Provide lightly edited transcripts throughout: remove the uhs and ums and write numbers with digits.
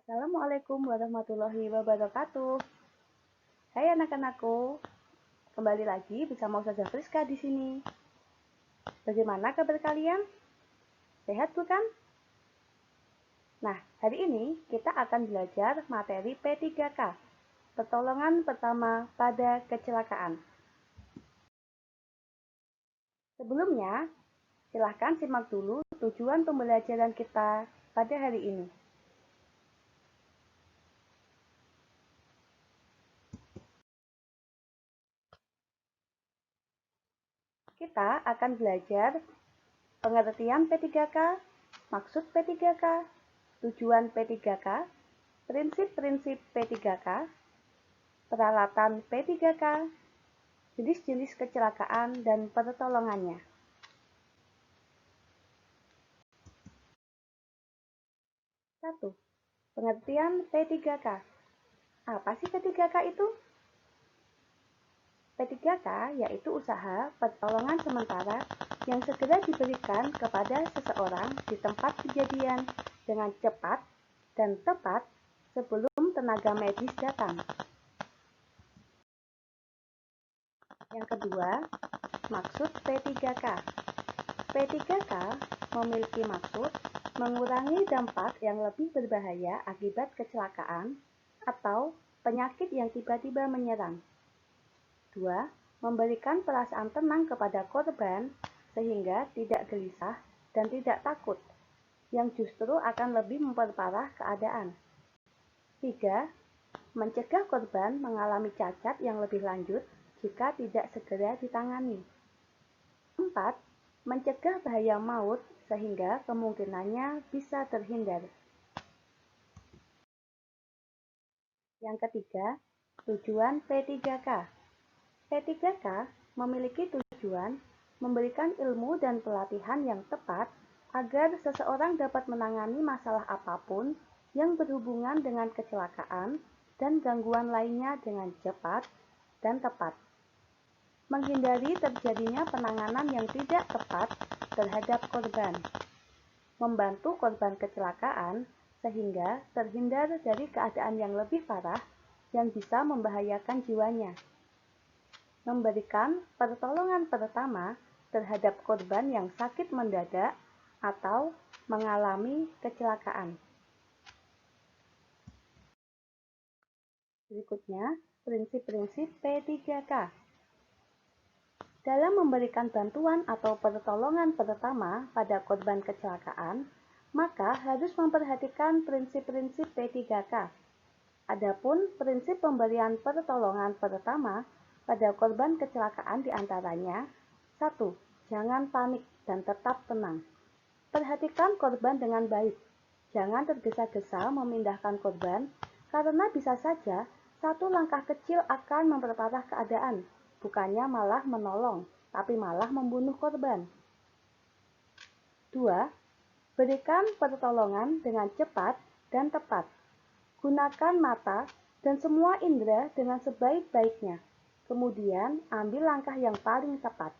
Assalamualaikum warahmatullahi wabarakatuh. Hai anak-anakku, kembali lagi bersama Ustazah Friska di sini. Bagaimana kabar kalian? Sehat bukan? Nah, hari ini kita akan belajar materi P3K, pertolongan pertama pada kecelakaan. Sebelumnya, silahkan simak dulu tujuan pembelajaran kita pada hari ini. Kita akan belajar pengertian P3K, maksud P3K, tujuan P3K, prinsip-prinsip P3K, peralatan P3K, jenis-jenis kecelakaan dan pertolongannya. Satu, pengertian P3K. Apa sih P3K itu? P3K yaitu usaha pertolongan sementara yang segera diberikan kepada seseorang di tempat kejadian dengan cepat dan tepat sebelum tenaga medis datang. Yang kedua, maksud P3K. P3K memiliki maksud mengurangi dampak yang lebih berbahaya akibat kecelakaan atau penyakit yang tiba-tiba menyerang. 2. Memberikan perasaan tenang kepada korban sehingga tidak gelisah dan tidak takut, yang justru akan lebih memperparah keadaan. 3. Mencegah korban mengalami cacat yang lebih lanjut jika tidak segera ditangani. 4. Mencegah bahaya maut sehingga kemungkinannya bisa terhindar. Yang ketiga, tujuan P3K. P3K memiliki tujuan memberikan ilmu dan pelatihan yang tepat agar seseorang dapat menangani masalah apapun yang berhubungan dengan kecelakaan dan gangguan lainnya dengan cepat dan tepat. Menghindari terjadinya penanganan yang tidak tepat terhadap korban. Membantu korban kecelakaan sehingga terhindar dari keadaan yang lebih parah yang bisa membahayakan jiwanya. Memberikan pertolongan pertama terhadap korban yang sakit mendadak atau mengalami kecelakaan. Berikutnya, prinsip-prinsip P3K. Dalam memberikan bantuan atau pertolongan pertama pada korban kecelakaan, maka harus memperhatikan prinsip-prinsip P3K. Adapun prinsip pemberian pertolongan pertama pada korban kecelakaan diantaranya: 1. Jangan panik dan tetap tenang. Perhatikan korban dengan baik. Jangan tergesa-gesa memindahkan korban, karena bisa saja satu langkah kecil akan memperparah keadaan, bukannya malah menolong, tapi malah membunuh korban. 2. Berikan pertolongan dengan cepat dan tepat. Gunakan mata dan semua indera dengan sebaik-baiknya. Kemudian, ambil langkah yang paling tepat.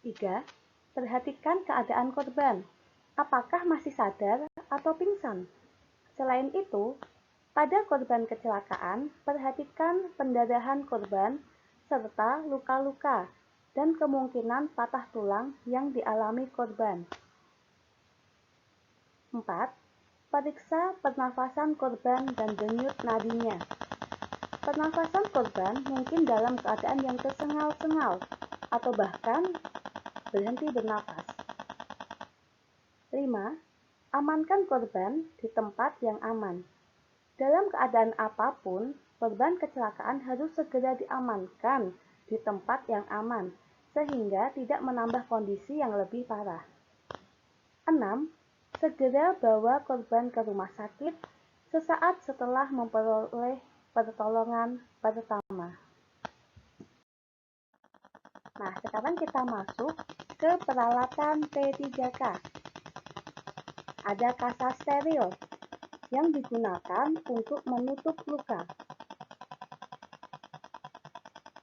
3. Perhatikan keadaan korban. Apakah masih sadar atau pingsan? Selain itu, pada korban kecelakaan, perhatikan pendarahan korban serta luka-luka dan kemungkinan patah tulang yang dialami korban. 4. Periksa pernafasan korban dan denyut nadinya. Pernafasan korban mungkin dalam keadaan yang tersengal-sengal atau bahkan berhenti bernafas. 5. Amankan korban di tempat yang aman. Dalam keadaan apapun, korban kecelakaan harus segera diamankan di tempat yang aman, sehingga tidak menambah kondisi yang lebih parah. 6. Segera bawa korban ke rumah sakit sesaat setelah memperoleh pertolongan pertama. Nah, sekarang kita masuk ke peralatan P3K. Ada kasa steril yang digunakan untuk menutup luka.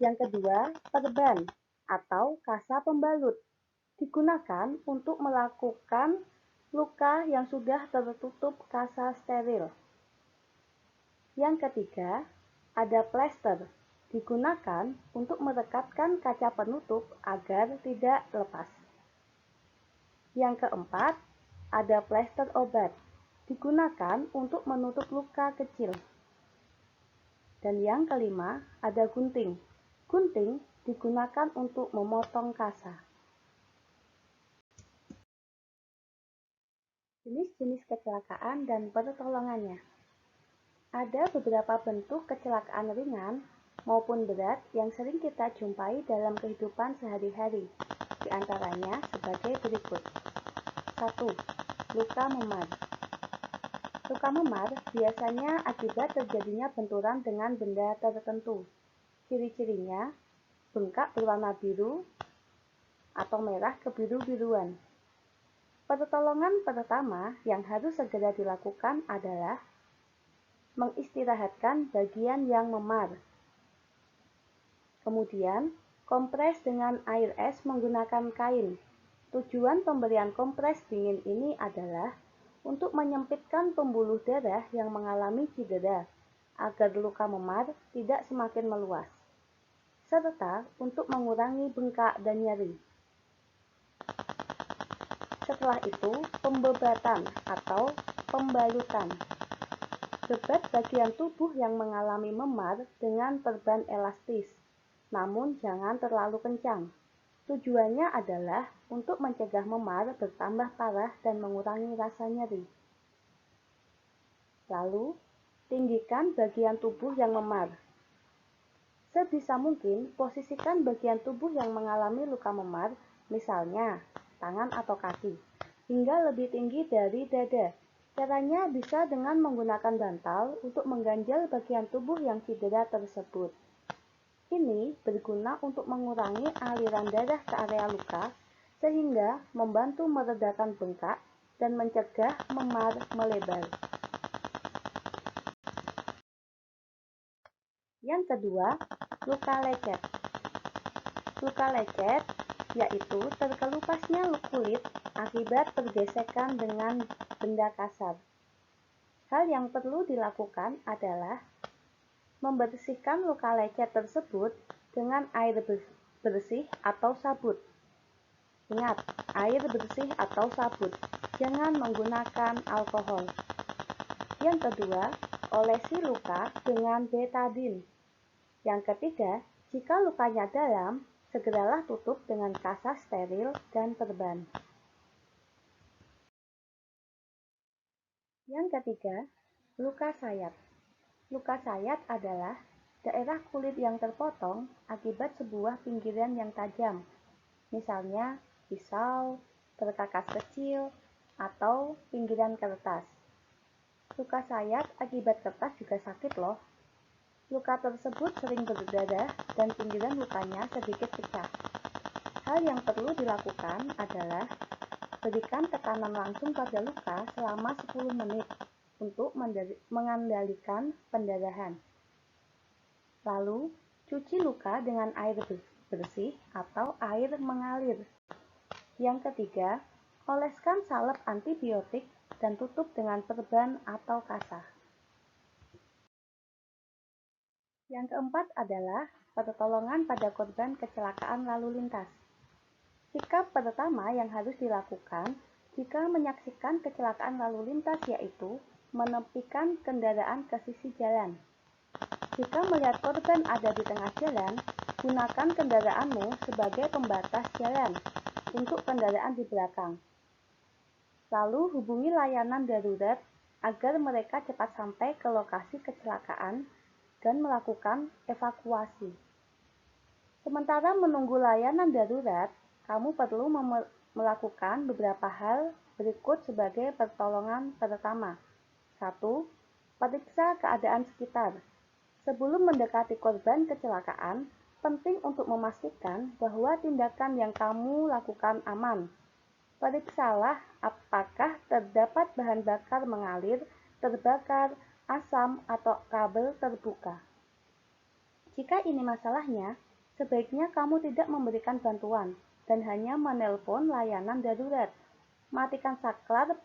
Yang kedua, perban atau kasa pembalut digunakan untuk melakukan luka yang sudah tertutup kasa steril. Yang ketiga, ada plester, digunakan untuk merekatkan kaca penutup agar tidak lepas. Yang keempat, ada plester obat, digunakan untuk menutup luka kecil. Dan yang kelima, ada gunting. Gunting digunakan untuk memotong kasa. Jenis-jenis kecelakaan dan pertolongannya. Ada beberapa bentuk kecelakaan ringan maupun berat yang sering kita jumpai dalam kehidupan sehari-hari. Di antaranya sebagai berikut. 1. Luka memar. Luka memar biasanya akibat terjadinya benturan dengan benda tertentu. Ciri-cirinya, bengkak berwarna biru atau merah kebiru-biruan. Pertolongan pertama yang harus segera dilakukan adalah mengistirahatkan bagian yang memar. Kemudian, kompres dengan air es menggunakan kain. Tujuan pemberian kompres dingin ini adalah untuk menyempitkan pembuluh darah yang mengalami cedera, agar luka memar tidak semakin meluas, serta untuk mengurangi bengkak dan nyeri. Setelah itu, pembebatan atau pembalutan. Bebat bagian tubuh yang mengalami memar dengan perban elastis, namun jangan terlalu kencang. Tujuannya adalah untuk mencegah memar bertambah parah dan mengurangi rasa nyeri. Lalu, tinggikan bagian tubuh yang memar. Sebisa mungkin, posisikan bagian tubuh yang mengalami luka memar, misalnya tangan atau kaki, hingga lebih tinggi dari dada. Caranya bisa dengan menggunakan bantal untuk mengganjal bagian tubuh yang cedera tersebut. Ini berguna untuk mengurangi aliran darah ke area luka, sehingga membantu meredakan bengkak dan mencegah memar melebar. Yang kedua, luka lecet. Luka lecet yaitu terkelupasnya kulit akibat pergesekan dengan benda kasar. Hal yang perlu dilakukan adalah membersihkan luka lecet tersebut dengan air bersih atau sabut. Ingat, air bersih atau sabut, jangan menggunakan alkohol. Yang kedua, olesi luka dengan betadine. Yang ketiga, jika lukanya dalam, segeralah tutup dengan kasa steril dan perban. Yang ketiga, luka sayat. Luka sayat adalah daerah kulit yang terpotong akibat sebuah pinggiran yang tajam, misalnya pisau, perkakas kecil, atau pinggiran kertas. Luka sayat akibat kertas juga sakit loh. Luka tersebut sering berdarah dan pinggiran lukanya sedikit pecah. Hal yang perlu dilakukan adalah berikan tekanan langsung pada luka selama 10 menit untuk mengendalikan pendarahan. Lalu, cuci luka dengan air bersih atau air mengalir. Yang ketiga, oleskan salep antibiotik dan tutup dengan perban atau kasa. Yang keempat adalah pertolongan pada korban kecelakaan lalu lintas. Sikap pertama yang harus dilakukan jika menyaksikan kecelakaan lalu lintas yaitu menepikan kendaraan ke sisi jalan. Jika melihat korban ada di tengah jalan, gunakan kendaraanmu sebagai pembatas jalan untuk kendaraan di belakang. Lalu hubungi layanan darurat agar mereka cepat sampai ke lokasi kecelakaan dan melakukan evakuasi. Sementara menunggu layanan darurat, kamu perlu melakukan beberapa hal berikut sebagai pertolongan pertama. 1. Periksa keadaan sekitar. Sebelum mendekati korban kecelakaan, penting untuk memastikan bahwa tindakan yang kamu lakukan aman. Periksalah apakah terdapat bahan bakar mengalir, terbakar, asam, atau kabel terbuka. Jika ini masalahnya, sebaiknya kamu tidak memberikan bantuan dan hanya menelpon layanan darurat. Matikan saklar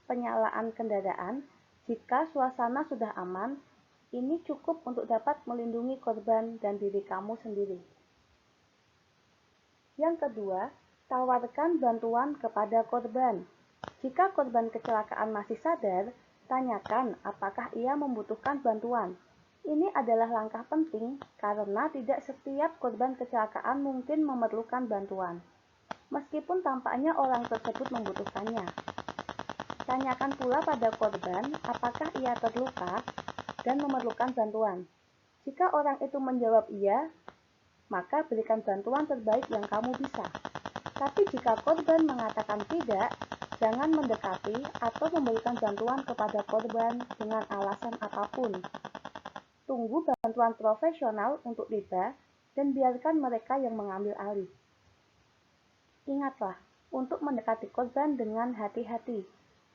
penyalaan kendaraan jika suasana sudah aman. Ini cukup untuk dapat melindungi korban dan diri kamu sendiri. Yang kedua, tawarkan bantuan kepada korban. Jika korban kecelakaan masih sadar, tanyakan apakah ia membutuhkan bantuan. Ini adalah langkah penting karena tidak setiap korban kecelakaan mungkin memerlukan bantuan, meskipun tampaknya orang tersebut membutuhkannya. Tanyakan pula pada korban apakah ia terluka dan memerlukan bantuan. Jika orang itu menjawab iya, maka berikan bantuan terbaik yang kamu bisa. Tapi jika korban mengatakan tidak, jangan mendekati atau memberikan bantuan kepada korban dengan alasan apapun. Tunggu bantuan profesional untuk tiba dan biarkan mereka yang mengambil alih. Ingatlah untuk mendekati korban dengan hati-hati,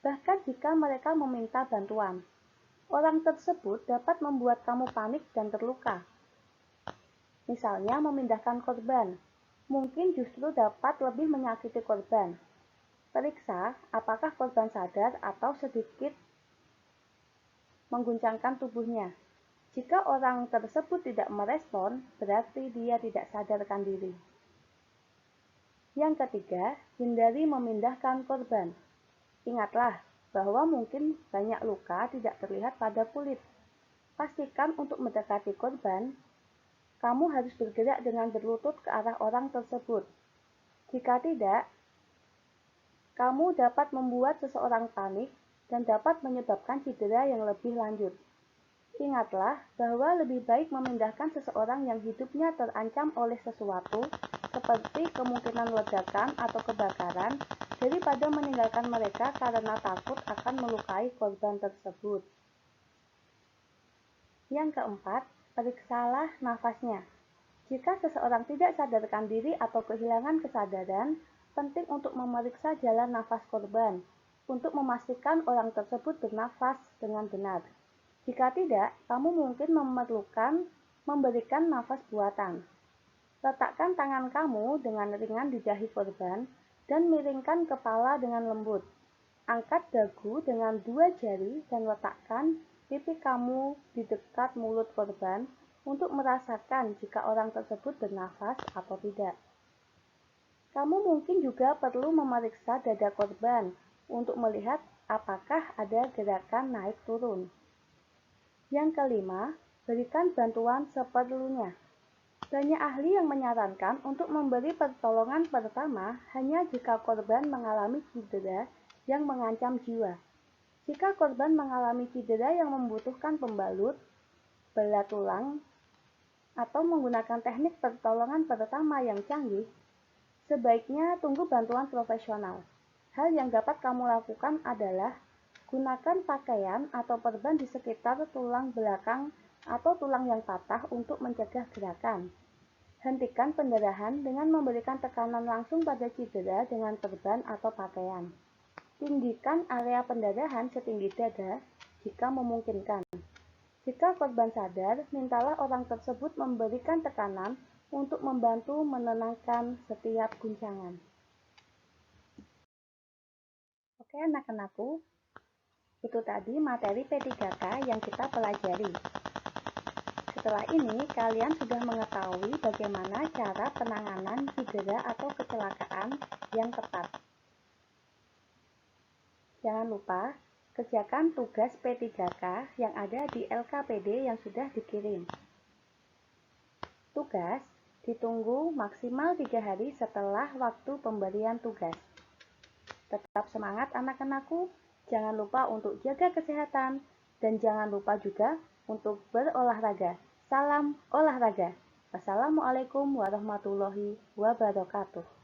bahkan jika mereka meminta bantuan. Orang tersebut dapat membuat kamu panik dan terluka. Misalnya memindahkan korban, mungkin justru dapat lebih menyakiti korban. Periksa apakah korban sadar atau sedikit mengguncangkan tubuhnya. Jika orang tersebut tidak merespon, berarti dia tidak sadarkan diri. Yang ketiga, hindari memindahkan korban. Ingatlah bahwa mungkin banyak luka tidak terlihat pada kulit. Pastikan untuk mendekati korban, kamu harus bergerak dengan berlutut ke arah orang tersebut. Jika tidak, kamu dapat membuat seseorang panik dan dapat menyebabkan cedera yang lebih lanjut. Ingatlah bahwa lebih baik memindahkan seseorang yang hidupnya terancam oleh sesuatu, seperti kemungkinan ledakan atau kebakaran, daripada meninggalkan mereka karena takut akan melukai korban tersebut. Yang keempat, periksalah nafasnya. Jika seseorang tidak sadarkan diri atau kehilangan kesadaran, penting untuk memeriksa jalan nafas korban, untuk memastikan orang tersebut bernafas dengan benar. Jika tidak, kamu mungkin memerlukan memberikan nafas buatan. Letakkan tangan kamu dengan ringan di dahi korban dan miringkan kepala dengan lembut. Angkat dagu dengan 2 jari dan letakkan pipi kamu di dekat mulut korban untuk merasakan jika orang tersebut bernafas atau tidak. Kamu mungkin juga perlu memeriksa dada korban untuk melihat apakah ada gerakan naik turun. Yang kelima, berikan bantuan seperlunya. Banyak ahli yang menyarankan untuk memberi pertolongan pertama hanya jika korban mengalami cedera yang mengancam jiwa. Jika korban mengalami cedera yang membutuhkan pembalut, belah tulang, atau menggunakan teknik pertolongan pertama yang canggih, sebaiknya tunggu bantuan profesional. Hal yang dapat kamu lakukan adalah gunakan pakaian atau perban di sekitar tulang belakang atau tulang yang patah untuk mencegah gerakan. Hentikan pendarahan dengan memberikan tekanan langsung pada cedera dengan perban atau pakaian. Tinggikan area pendarahan setinggi dada jika memungkinkan. Jika korban sadar, mintalah orang tersebut memberikan tekanan untuk membantu menenangkan setiap guncangan. Oke anak-anakku, itu tadi materi P3K yang kita pelajari. Setelah ini, kalian sudah mengetahui bagaimana cara penanganan cedera atau kecelakaan yang tepat. Jangan lupa, kerjakan tugas P3K yang ada di LKPD yang sudah dikirim. Tugas ditunggu maksimal 3 hari setelah waktu pemberian tugas. Tetap semangat anak-anakku, jangan lupa untuk jaga kesehatan, dan jangan lupa juga untuk berolahraga. Salam olahraga. Wassalamualaikum warahmatullahi wabarakatuh.